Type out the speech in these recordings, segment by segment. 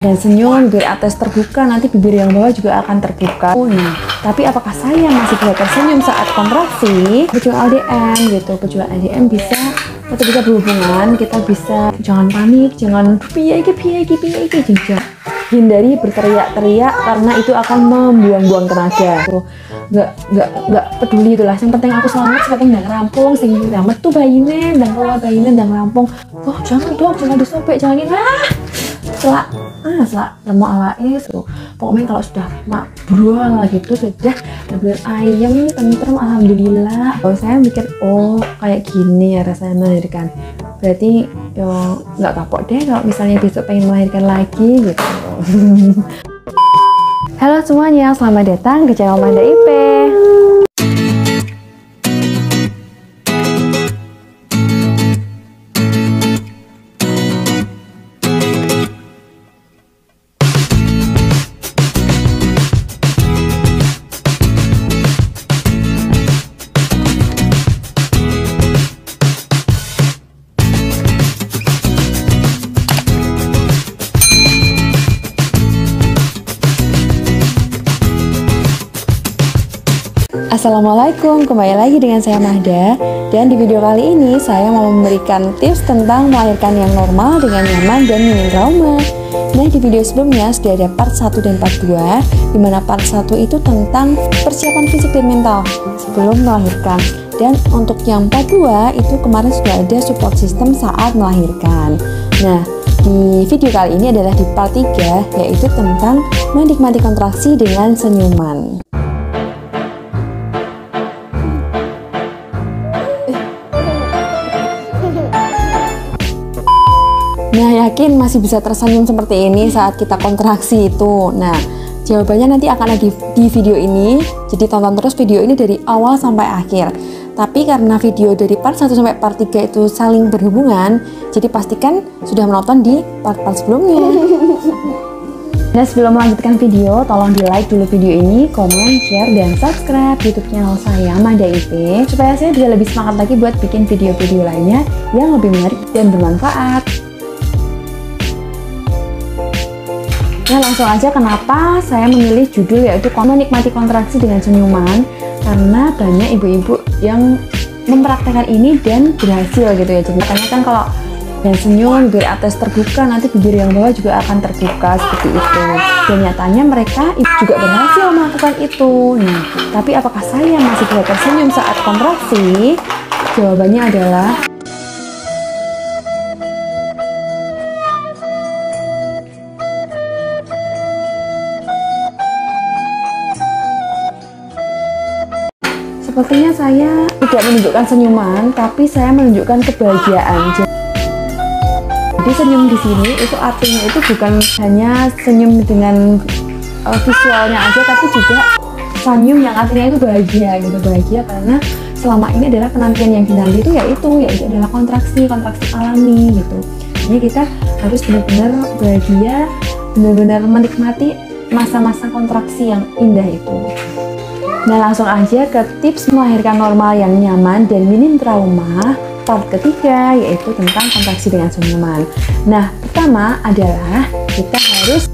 dan senyum, bibir atas terbuka, nanti bibir yang bawah juga akan terbuka. Nah, tapi apakah saya masih bisa tersenyum saat kontraksi? Pejuang LDM gitu, pejuang LDM bisa tetap bisa berhubungan, kita bisa jangan panik, jangan piye juga. Hindari berteriak-teriak karena itu akan membuang-buang tenaga. Nggak peduli itulah. Yang penting aku selamat, yang penting ndang rampung, sing selamat tuh bayine, ndang keluar bayine, ndang rampung. Oh jangan dong, jangan disobek, jangan ini. Selak lemok awake so. Pokoknya kalau sudah mabrol gitu sudah benar ayam tentrem alhamdulillah. Kalau saya mikir oh kayak gini ya rasanya melahirkan, berarti yo nggak kapok deh kalau misalnya besok pengen melahirkan lagi gitu. Halo semuanya, selamat datang ke channel Manda IP. Assalamualaikum, kembali lagi dengan saya Mahda. Dan di video kali ini saya mau memberikan tips tentang melahirkan yang normal dengan nyaman dan minim trauma. Nah, di video sebelumnya sudah ada part 1 dan part 2, dimana part 1 itu tentang persiapan fisik dan mental sebelum melahirkan. Dan untuk yang part 2 itu kemarin sudah ada support system saat melahirkan. Nah, di video kali ini adalah di part 3, yaitu tentang menikmati kontraksi dengan senyuman. Nah, yakin masih bisa tersenyum seperti ini saat kita kontraksi itu? Nah, jawabannya nanti akan ada di video ini. Jadi tonton terus video ini dari awal sampai akhir. Tapi karena video dari part 1 sampai part 3 itu saling berhubungan, jadi pastikan sudah menonton di part-part sebelumnya. Nah, sebelum melanjutkan video, tolong di like dulu video ini, komen, share, dan subscribe YouTube channel saya Manda IP, supaya saya bisa lebih semangat lagi buat bikin video-video lainnya yang lebih menarik dan bermanfaat. Nah, langsung aja kenapa saya memilih judul yaitu menikmati kontraksi dengan senyuman, karena banyak ibu-ibu yang mempraktekkan ini dan berhasil gitu ya. Jadi katanya kan kalau yang senyum, bibir atas terbuka, nanti bibir yang bawah juga akan terbuka seperti itu. Dan nyatanya mereka juga berhasil melakukan itu. Nah, tapi apakah saya masih bisa tersenyum saat kontraksi? Jawabannya adalah sepertinya saya tidak menunjukkan senyuman, tapi saya menunjukkan kebahagiaan. Jadi senyum di sini itu artinya itu bukan hanya senyum dengan visualnya aja, tapi juga senyum yang artinya itu bahagia gitu. Bahagia karena selama ini adalah penantian yang dinanti itu yaitu adalah kontraksi alami gitu. Jadi kita harus benar-benar bahagia, benar-benar menikmati masa-masa kontraksi yang indah itu. Nah, langsung aja ke tips melahirkan normal yang nyaman dan minim trauma part ketiga, yaitu tentang kontraksi dengan senyuman. Nah, pertama adalah kita harus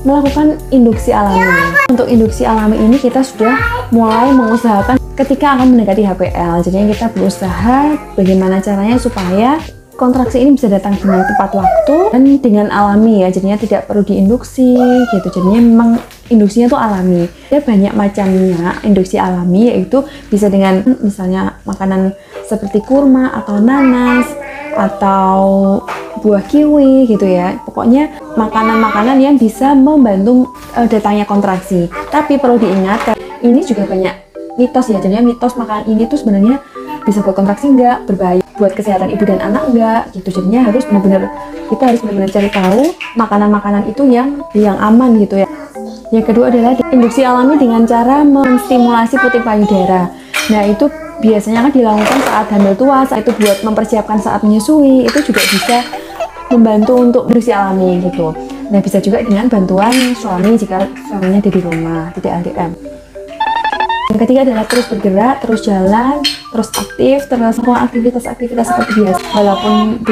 melakukan induksi alami. Untuk induksi alami ini kita sudah mulai mengusahakan ketika akan mendekati HPL. Jadi kita berusaha bagaimana caranya supaya kontraksi ini bisa datang dengan tepat waktu dan dengan alami ya, jadinya tidak perlu diinduksi gitu. Jadinya memang induksinya tuh alami. Ada banyak macamnya induksi alami, yaitu bisa dengan misalnya makanan seperti kurma atau nanas atau buah kiwi gitu ya. Pokoknya makanan-makanan yang bisa membantu datangnya kontraksi. Tapi perlu diingat, ini juga banyak mitos ya. Jadinya mitos makanan ini tuh sebenarnya bisa buat kontraksi enggak, berbahaya buat kesehatan ibu dan anak enggak gitu. Jadinya harus kita harus benar-benar cari tahu makanan-makanan itu yang aman gitu ya. Yang kedua adalah induksi alami dengan cara menstimulasi puting payudara. Nah, itu biasanya kan dilakukan saat hamil tua, saat itu buat mempersiapkan saat menyusui, itu juga bisa membantu untuk induksi alami gitu. Nah, bisa juga dengan bantuan suami jika suaminya ada di rumah, tidak LDM. Yang ketiga adalah terus bergerak, terus jalan, terus aktif, terus melakukan aktivitas-aktivitas seperti biasa. Walaupun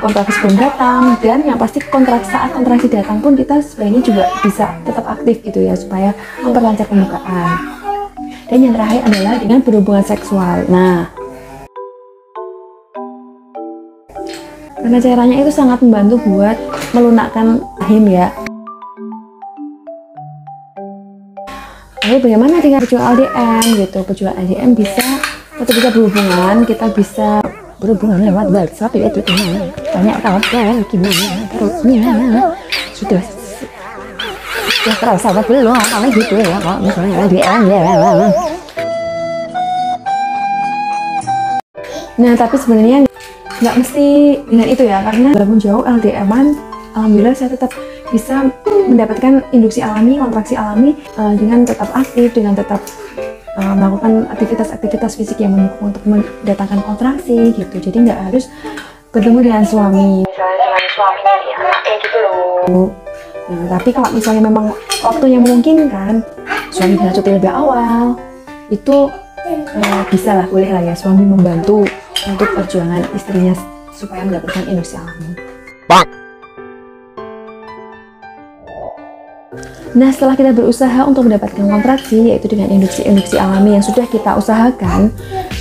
kontraksi belum datang, dan yang pasti saat kontraksi datang pun kita sebenarnya juga bisa tetap aktif gitu ya, supaya memperlancar pembukaan. Dan yang terakhir adalah dengan berhubungan seksual. Nah, karena caranya itu sangat membantu buat melunakkan rahim ya. Lalu bagaimana dengan pejuang LDM gitu? Pejuang LDM tetap bisa berhubungan, kita bisa berhubungan lewat WhatsApp ya, itu banyak kawan gimana terusnya sudah terasa apa belum kalau gitu ya, kalau misalnya LDM ya. Nah, tapi sebenarnya nggak mesti dengan itu ya, karena walaupun jauh LDM-an, alhamdulillah saya tetap bisa mendapatkan induksi alami, kontraksi alami dengan tetap aktif, dengan tetap melakukan aktivitas fisik yang mendukung untuk mendatangkan kontraksi gitu. Jadi nggak harus bertemu dengan suami, misalnya dengan suami dari anaknya gitu loh. Nah, tapi kalau misalnya memang waktunya memungkinkan, suami bisa cuti lebih awal, itu bisa lah, boleh lah ya suami membantu untuk perjuangan istrinya supaya mendapatkan induksi alami. Nah, setelah kita berusaha untuk mendapatkan kontraksi, yaitu dengan induksi alami yang sudah kita usahakan,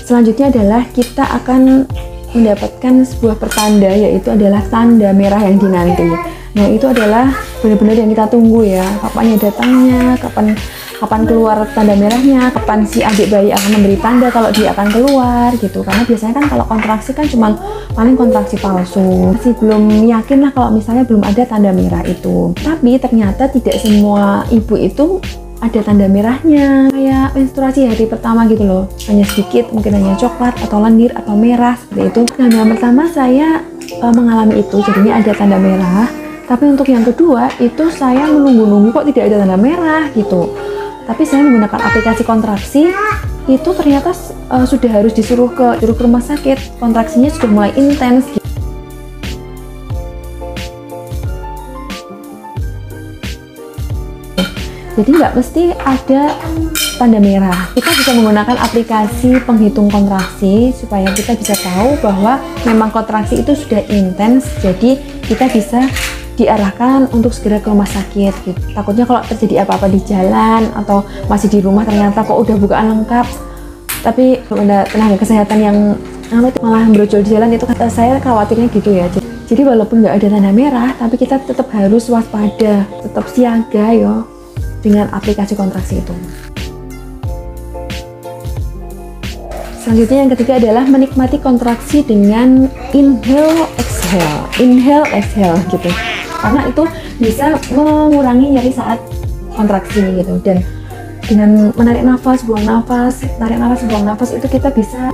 selanjutnya adalah kita akan mendapatkan sebuah pertanda, yaitu adalah tanda merah yang dinanti. Nah, itu adalah benar-benar yang kita tunggu ya, kapan datangnya, kapan keluar tanda merahnya, kapan si adik bayi akan memberi tanda kalau dia akan keluar gitu. Karena biasanya kan kalau kontraksi kan cuma paling kontraksi palsu, masih belum yakin lah kalau misalnya belum ada tanda merah itu. Tapi ternyata tidak semua ibu itu ada tanda merahnya, kayak menstruasi hari pertama gitu loh, hanya sedikit, mungkin hanya coklat atau lendir atau merah seperti itu. Nah, yang pertama saya mengalami itu, jadinya ada tanda merah. Tapi untuk yang kedua itu saya menunggu-nunggu kok tidak ada tanda merah gitu. Tapi saya menggunakan aplikasi kontraksi, itu ternyata sudah harus disuruh ke rumah sakit, kontraksinya sudah mulai intens gitu. Jadi nggak mesti ada tanda merah. Kita bisa menggunakan aplikasi penghitung kontraksi supaya kita bisa tahu bahwa memang kontraksi itu sudah intens, jadi kita bisa diarahkan untuk segera ke rumah sakit gitu. Takutnya kalau terjadi apa-apa di jalan atau masih di rumah ternyata kok udah bukaan lengkap tapi belum ada tenaga kesehatan yang malah brojol di jalan, itu kata saya khawatirnya gitu ya. Jadi walaupun nggak ada tanda merah, tapi kita tetap harus waspada, tetap siaga yo dengan aplikasi kontraksi itu. Selanjutnya yang ketiga adalah menikmati kontraksi dengan inhale exhale gitu. Karena itu bisa mengurangi nyeri saat kontraksi gitu, dan dengan menarik nafas, buang nafas, tarik nafas, buang nafas, itu kita bisa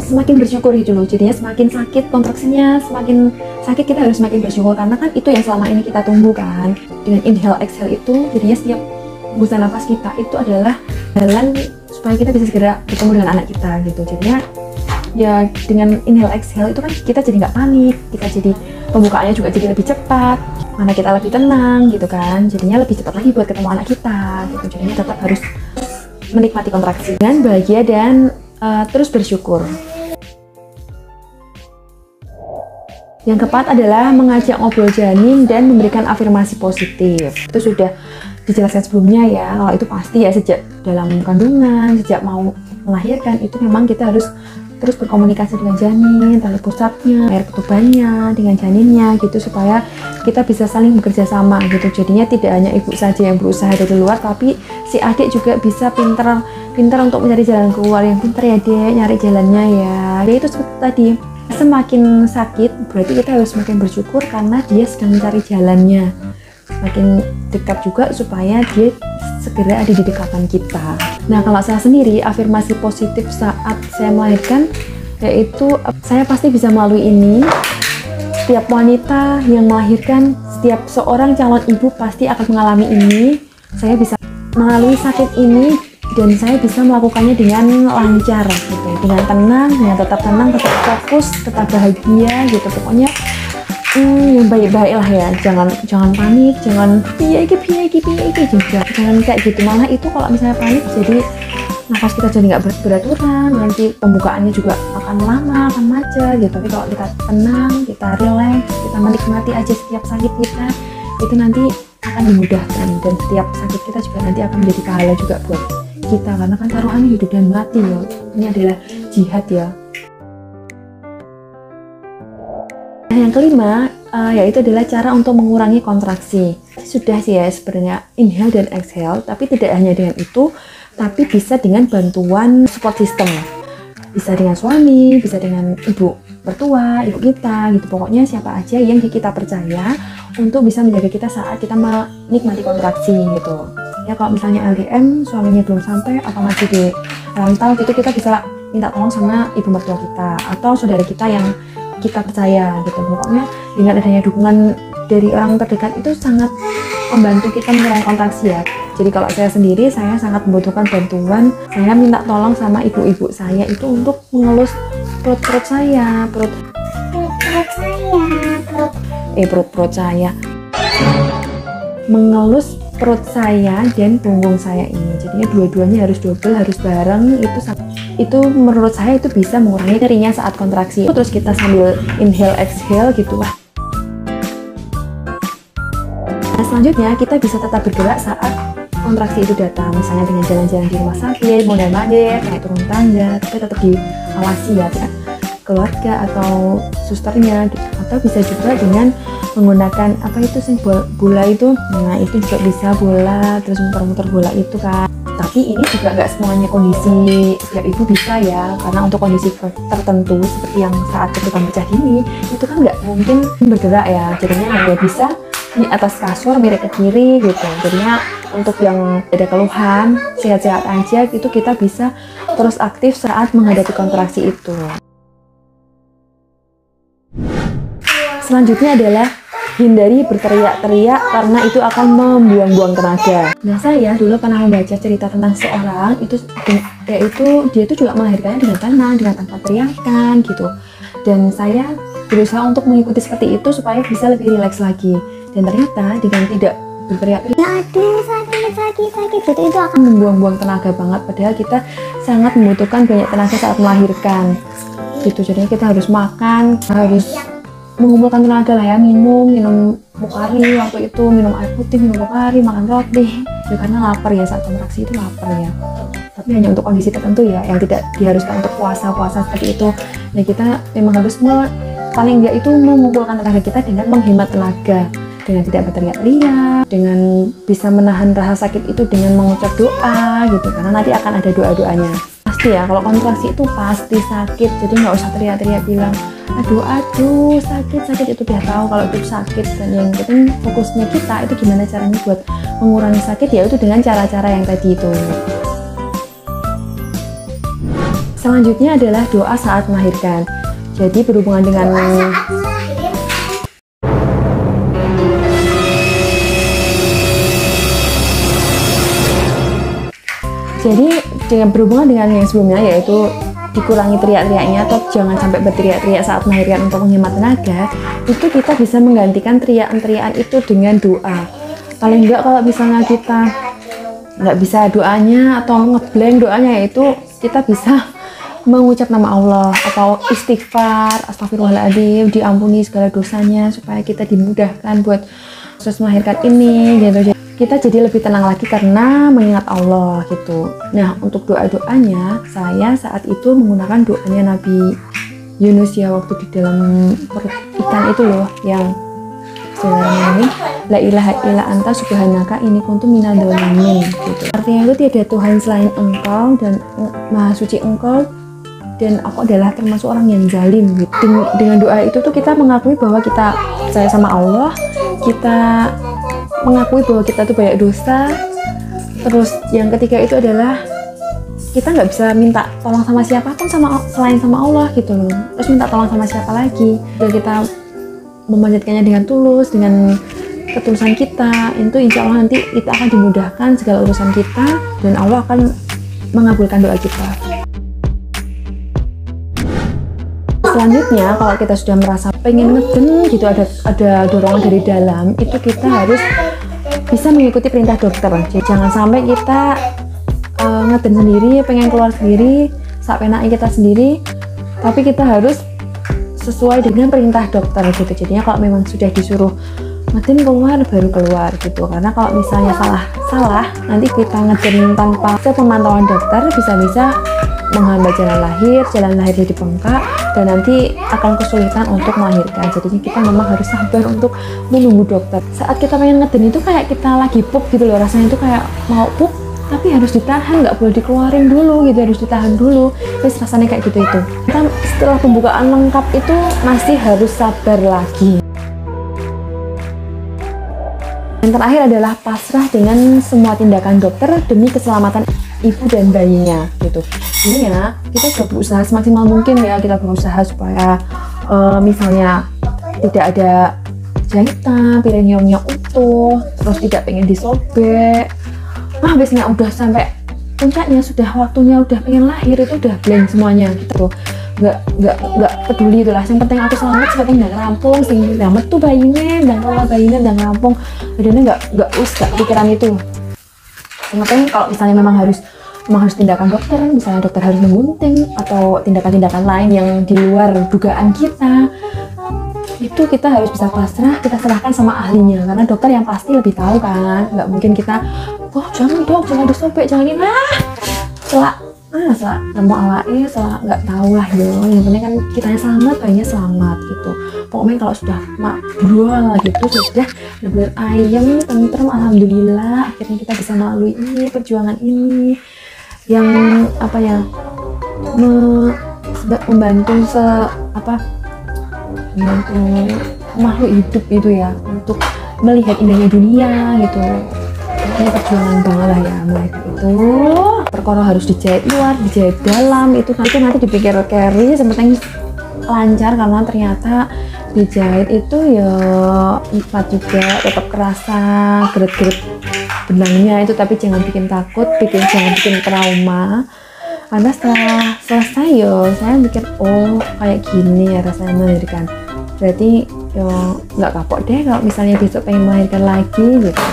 semakin bersyukur gitu loh. Jadinya semakin sakit kontraksinya, semakin sakit kita harus semakin bersyukur, karena kan itu yang selama ini kita tunggu kan. Dengan inhale exhale itu jadinya setiap hembusan nafas kita itu adalah jalan supaya kita bisa segera bertemu dengan anak kita gitu. Jadinya ya dengan inhale exhale itu kan kita jadi nggak panik, kita jadi pembukaannya juga jadi lebih cepat, mana kita lebih tenang gitu kan, jadinya lebih cepat lagi buat ketemu anak kita gitu. Jadinya tetap harus menikmati kontraksi dengan bahagia dan terus bersyukur. Yang keempat adalah mengajak ngobrol janin dan memberikan afirmasi positif. Itu sudah dijelaskan sebelumnya ya, kalau itu pasti ya sejak dalam kandungan, sejak mau melahirkan itu memang kita harus terus berkomunikasi dengan janin, tali pusatnya, air ketubannya, dengan janinnya gitu, supaya kita bisa saling bekerja sama gitu. Jadinya tidak hanya ibu saja yang berusaha dari luar, tapi si adik juga bisa pintar untuk mencari jalan keluar. Yang pintar ya dek, nyari jalannya ya. Ya itu seperti tadi, semakin sakit berarti kita harus semakin bersyukur karena dia sedang mencari jalannya. Semakin dekat juga supaya dia segera ada di dekatan kita. Nah, kalau saya sendiri, afirmasi positif saat saya melahirkan yaitu saya pasti bisa melalui ini. Setiap wanita yang melahirkan, setiap seorang calon ibu pasti akan mengalami ini. Saya bisa melalui sakit ini dan saya bisa melakukannya dengan lancar gitu, dengan tenang, dengan tetap tenang, tetap fokus, tetap bahagia gitu. Pokoknya yang baik-baik lah ya, jangan panik, jangan piye iki juga, jangan kayak gitu. Malah itu kalau misalnya panik jadi nafas kita jadi nggak beraturan, nanti pembukaannya juga akan lama, akan macet gitu. Tapi kalau kita tenang, kita relax, kita menikmati aja setiap sakit kita, itu nanti akan dimudahkan, dan setiap sakit kita juga nanti akan menjadi pahala juga buat kita, karena kan taruhannya hidup dan mati loh. Ini adalah jihad ya. Nah, yang kelima yaitu adalah cara untuk mengurangi kontraksi. Sudah sih ya sebenarnya inhale dan exhale, tapi tidak hanya dengan itu, tapi bisa dengan bantuan support system. Bisa dengan suami, bisa dengan ibu mertua, ibu kita gitu. Pokoknya siapa aja yang kita percaya untuk bisa menjaga kita saat kita menikmati kontraksi gitu. Ya kalau misalnya LDM, suaminya belum sampai atau masih di rantau gitu, kita bisa minta tolong sama ibu mertua kita atau saudara kita yang kita percaya gitu. Pokoknya dengan adanya dukungan dari orang terdekat itu sangat membantu kita mengurangi kontraksi ya. Jadi kalau saya sendiri, saya sangat membutuhkan bantuan. Saya minta tolong sama ibu-ibu saya itu untuk mengelus perut saya, mengelus perut saya dan punggung saya ini. Jadinya dua-duanya harus double, harus bareng. Itu menurut saya itu bisa mengurangi nyerinya saat kontraksi. Terus kita sambil inhale exhale gitu lah. Nah, selanjutnya kita bisa tetap bergerak saat kontraksi itu datang, misalnya dengan jalan-jalan di rumah sakit, mondar-mandir, naik turun tangga, tapi tetap diawasi ya keluarga atau susternya gitu. Atau bisa juga dengan menggunakan apa itu sih, bola itu. Nah itu juga bisa bola, terus muter-muter bola itu kan. Tapi ini juga nggak semuanya kondisi setiap ibu bisa ya, karena untuk kondisi tertentu seperti yang saat ketukan pecah ini itu kan nggak mungkin bergerak ya, jadinya hanya bisa di atas kasur miring ke kiri gitu. Jadinya untuk yang ada keluhan sehat-sehat aja gitu, kita bisa terus aktif saat menghadapi kontraksi itu. Selanjutnya adalah hindari berteriak-teriak karena itu akan membuang-buang tenaga. Nah, saya dulu pernah membaca cerita tentang seorang itu, yaitu dia itu juga melahirkannya dengan tenang, dengan tanpa teriakan gitu. Dan saya berusaha untuk mengikuti seperti itu supaya bisa lebih rileks lagi. Dan ternyata dengan tidak berteriak-teriak, aduh sakit gitu, itu akan membuang-buang tenaga banget. Padahal kita sangat membutuhkan banyak tenaga saat melahirkan gitu. Jadinya kita harus makan, harus mengumpulkan tenaga lah ya, minum mukari waktu itu, minum air putih, minum mukari, makan roti ya, karena lapar ya, saat kontraksi itu lapar ya. Tapi hanya untuk kondisi tertentu ya, yang tidak diharuskan untuk puasa seperti itu. Nah kita memang harus paling enggak itu mengumpulkan tenaga kita dengan menghemat tenaga, dengan tidak berteriak-teriak, dengan bisa menahan rasa sakit itu dengan mengucap doa gitu, karena nanti akan ada doa-doanya. Pasti ya, kalau kontraksi itu pasti sakit, jadi nggak usah teriak-teriak bilang aduh sakit, itu udah tahu kalau itu sakit. Dan yang penting fokusnya kita itu gimana caranya buat mengurangi sakit, yaitu dengan cara-cara yang tadi itu. Selanjutnya adalah doa saat melahirkan. Jadi berhubungan dengan berhubungan dengan yang sebelumnya, yaitu dikurangi teriak-teriaknya atau jangan sampai berteriak-teriak saat melahirkan untuk menghemat tenaga, itu kita bisa menggantikan teriakan-teriakan itu dengan doa. Paling enggak kalau misalnya kita nggak bisa doanya atau ngeblank doanya, yaitu kita bisa mengucap nama Allah atau istighfar, astagfirullahaladzim, diampuni segala dosanya, supaya kita dimudahkan buat proses melahirkan ini gitu. Kita jadi lebih tenang lagi karena mengingat Allah gitu. Nah, untuk doa-doanya, saya saat itu menggunakan doanya Nabi Yunus ya, waktu di dalam perut ikan itu loh, yang Bismillahirrahmanirrahim, la ilaha illa anta subhanaka inni kuntu minadz dzalimin gitu. Artinya itu tiada Tuhan selain Engkau dan Maha Suci Engkau, dan aku adalah termasuk orang yang zalim gitu. Dengan doa itu tuh kita mengakui bahwa kita percaya sama Allah, kita mengakui bahwa kita tuh banyak dosa. Terus yang ketiga itu adalah kita nggak bisa minta tolong sama siapapun selain sama Allah gitu loh. Terus minta tolong sama siapa lagi? Dan kita memanjatkannya dengan tulus, dengan ketulusan kita, itu insya Allah nanti kita akan dimudahkan segala urusan kita, dan Allah akan mengabulkan doa kita. Selanjutnya, kalau kita sudah merasa pengen ngeden gitu, ada dorongan dari dalam, itu kita harus bisa mengikuti perintah dokter. Jadi jangan sampai kita ngeden sendiri, pengen keluar sendiri, sak penake kita sendiri, tapi kita harus sesuai dengan perintah dokter gitu. Jadinya kalau memang sudah disuruh ngeden keluar baru keluar gitu, karena kalau misalnya salah nanti kita ngeden tanpa pemantauan dokter bisa-bisa menghambat jalan lahir jadi bengkak dan nanti akan kesulitan untuk melahirkan. Jadinya kita memang harus sabar untuk menunggu dokter. Saat kita pengen ngeden itu kayak kita lagi pup gitu loh, rasanya itu kayak mau pup tapi harus ditahan, nggak boleh dikeluarin dulu gitu, harus ditahan dulu. Terus rasanya kayak gitu itu. Kita setelah pembukaan lengkap itu masih harus sabar lagi. Yang terakhir adalah pasrah dengan semua tindakan dokter demi keselamatan ibu dan bayinya gitu. Ini ya, kita sudah berusaha semaksimal mungkin ya, kita berusaha supaya misalnya tidak ada jahitan, perineumnya utuh, terus tidak pengen disobek. Biasanya udah sampai puncaknya, sudah waktunya udah pengen lahir itu udah blank semuanya gitu. Nggak peduli itulah, yang penting aku selamat, yang penting nggak rampung, sing selamat tuh bayinya, dan kalau bayinya dan rampung, badannya nggak pikiran itu. Yang penting kalau misalnya memang harus tindakan dokter, misalnya dokter harus menggunting atau tindakan-tindakan lain yang di luar dugaan kita, itu kita harus bisa pasrah, kita serahkan sama ahlinya, karena dokter yang pasti lebih tahu kan. Nggak mungkin kita, wah jangan dok, jangan disobek, jangan ini, salah nemu awalnya, salah nggak tahu lah yo. Yang penting kan kitanya selamat, bayinya selamat gitu. Pokoknya kalau sudah makbrol gitu, sudah benar-benar ayam, tentrem, alhamdulillah akhirnya kita bisa melalui ini, perjuangan ini yang membantu makhluk hidup itu ya, untuk melihat indahnya dunia gitu. Ini perjuangan banget lah ya, mulai dari itu perkara harus dijahit luar, dijahit dalam, itu nanti dipikir carry sepertinya lancar, karena ternyata dijahit itu ya ikat juga, tetap kerasa geret-geret benangnya itu, tapi jangan bikin takut, jangan bikin trauma, karena setelah selesai yo saya mikir, oh kayak gini ya rasanya melahirkan, berarti yo nggak kapok deh kalau misalnya besok pengen melahirkan lagi gitu.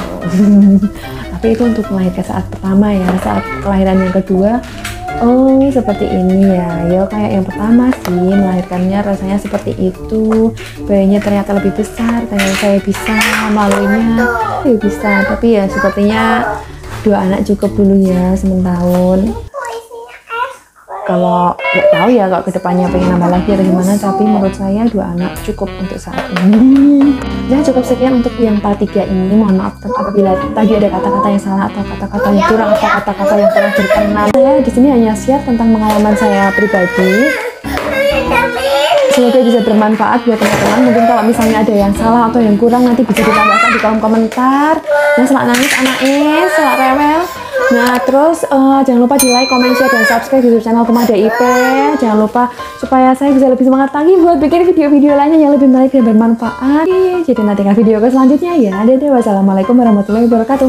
Tapi itu untuk melahirkan saat pertama ya, saat kelahiran yang kedua, oh seperti ini ya, yo kayak yang pertama sih melahirkannya rasanya seperti itu, bayinya ternyata lebih besar, ternyata saya bisa melaluinya, bisa, tapi ya sepertinya 2 anak cukup dulu ya, sementahun. Kalau nggak tahu ya kalau kedepannya pengen nambah lagi atau gimana, tapi menurut saya 2 anak cukup untuk saat ini. Ya cukup sekian untuk yang part 3 ini. Mohon maaf apabila tadi ada kata-kata yang salah atau kata-kata yang kurang atau kata-kata yang kurang berkenan. Saya di sini hanya share tentang pengalaman saya pribadi. Semoga bisa bermanfaat buat teman-teman. Mungkin kalau misalnya ada yang salah atau yang kurang nanti bisa ditambahkan di kolom komentar. Yang selak nangis anaknya, selak rewel. Nah terus jangan lupa di like, comment, share, dan subscribe YouTube channel Tumada IP. Jangan lupa supaya saya bisa lebih semangat lagi buat bikin video-video lainnya yang lebih baik dan bermanfaat. Jadi nantikan video ke selanjutnya ya. Dadah, wassalamualaikum warahmatullahi wabarakatuh.